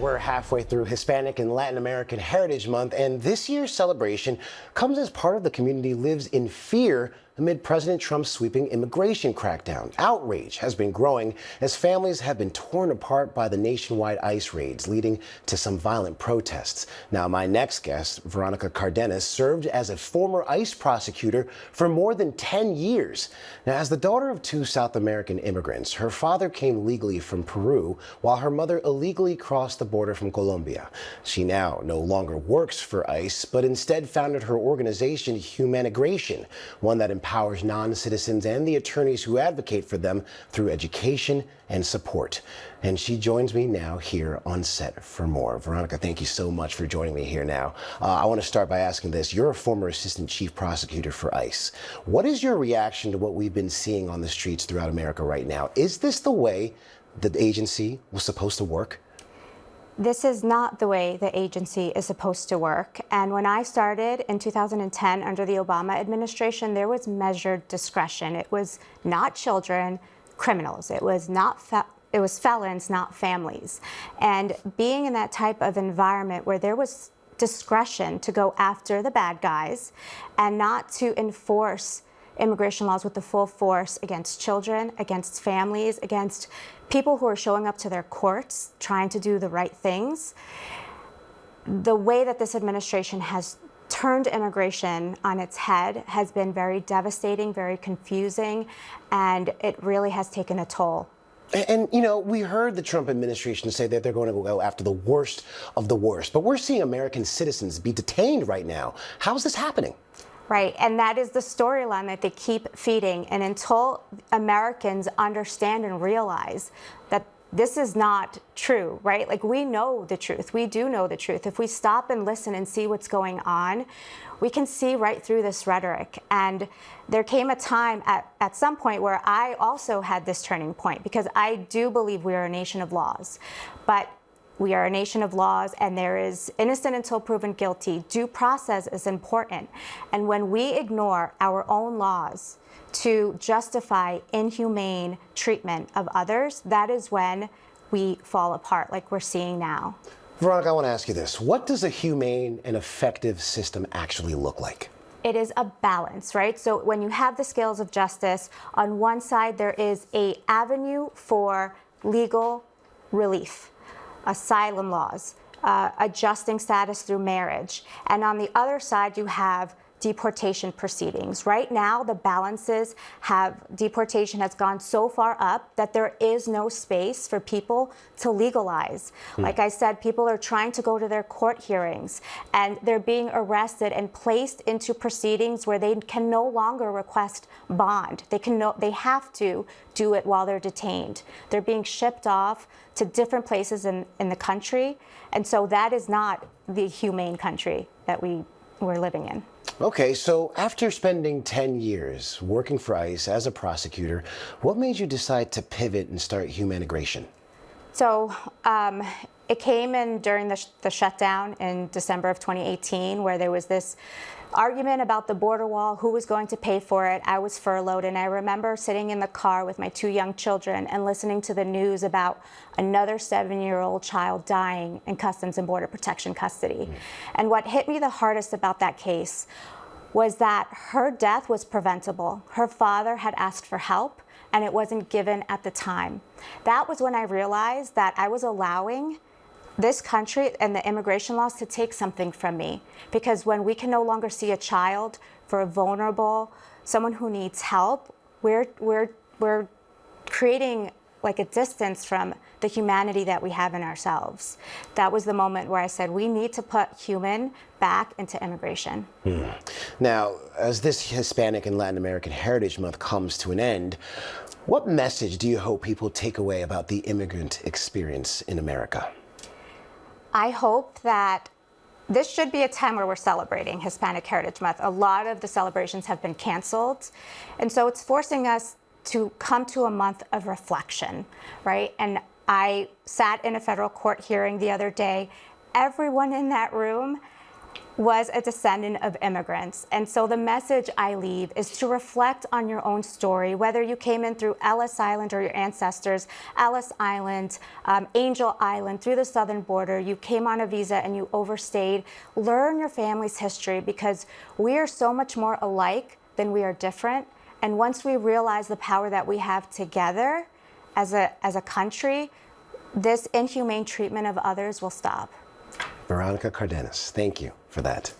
We're halfway through Hispanic and Latin American Heritage Month, and this year's celebration comes as part of the community lives in fear amid President Trump's sweeping immigration crackdown. Outrage has been growing as families have been torn apart by the nationwide ICE raids, leading to some violent protests. Now, my next guest, Veronica Cardenas, served as a former ICE prosecutor for more than 10 years. Now, as the daughter of two South American immigrants, her father came legally from Peru, while her mother illegally crossed the border from Colombia. She now no longer works for ICE, but instead founded her organization, Humanigration, one that empowers non-citizens and the attorneys who advocate for them through education and support. And she joins me now here on set for more. Veronica, thank you so much for joining me here now. I want to start by asking this. You're a former assistant chief prosecutor for ICE. What is your reaction to what we've been seeing on the streets throughout America right now? Is this the way the agency was supposed to work? This is not the way the agency is supposed to work. And when I started in 2010 under the Obama administration, there was measured discretion. It was not children, criminals. It was felons, not families. And being in that type of environment where there was discretion to go after the bad guys and not to enforce immigration laws with the full force against children, against families, against people who are showing up to their courts trying to do the right things. The way that this administration has turned immigration on its head has been very devastating, very confusing, and it really has taken a toll. And, you know, we heard the Trump administration say that they're going to go after the worst of the worst, but we're seeing American citizens be detained right now. How is this happening? Right, and that is the storyline that they keep feeding. And until Americans understand and realize that this is not true, right? Like, we know the truth. We do know the truth. If we stop and listen and see what's going on, we can see right through this rhetoric. And there came a time at some point where I also had this turning point, because I do believe we are a nation of laws. But we are a nation of laws, and there is innocent until proven guilty. Due process is important. And when we ignore our own laws to justify inhumane treatment of others, that is when we fall apart, like we're seeing now. Veronica, I want to ask you this. What does a humane and effective system actually look like? It is a balance, right? So when you have the scales of justice, on one side there is an avenue for legal relief, asylum laws, adjusting status through marriage. And on the other side, you have deportation proceedings. Right now, the balances deportation has gone so far up that there is no space for people to legalize. Like I said, people are trying to go to their court hearings, and they're being arrested and placed into proceedings where they can no longer request bond. They have to do it while they're detained. They're being shipped off to different places in the country, and so that is not the humane country that we're living in. Okay, so after spending 10 years working for ICE as a prosecutor, what made you decide to pivot and start Humanigration? So it came in during the shutdown in December of 2018, where there was this argument about the border wall, who was going to pay for it. I was furloughed, and I remember sitting in the car with my two young children and listening to the news about another 7-year-old child dying in Customs and Border Protection custody. And what hit me the hardest about that case was that her death was preventable. Her father had asked for help, and it wasn't given at the time. That was when I realized that I was allowing this country and the immigration laws to take something from me. Because when we can no longer see a child for a vulnerable, someone who needs help, we're creating like a distance from the humanity that we have in ourselves. That was the moment where I said, we need to put human back into immigration. Now, as this Hispanic and Latin American Heritage Month comes to an end, what message do you hope people take away about the immigrant experience in America? I hope that this should be a time where we're celebrating Hispanic Heritage Month. A lot of the celebrations have been canceled, and so it's forcing us to come to a month of reflection, right? And I sat in a federal court hearing the other day. Everyone in that room was a descendant of immigrants. And so the message I leave is to reflect on your own story, whether you came in through Ellis Island or your ancestors, Ellis Island, Angel Island, through the southern border, you came on a visa and you overstayed. Learn your family's history, because we are so much more alike than we are different. And once we realize the power that we have together as a country, this inhumane treatment of others will stop. Veronica Cardenas, thank you for that.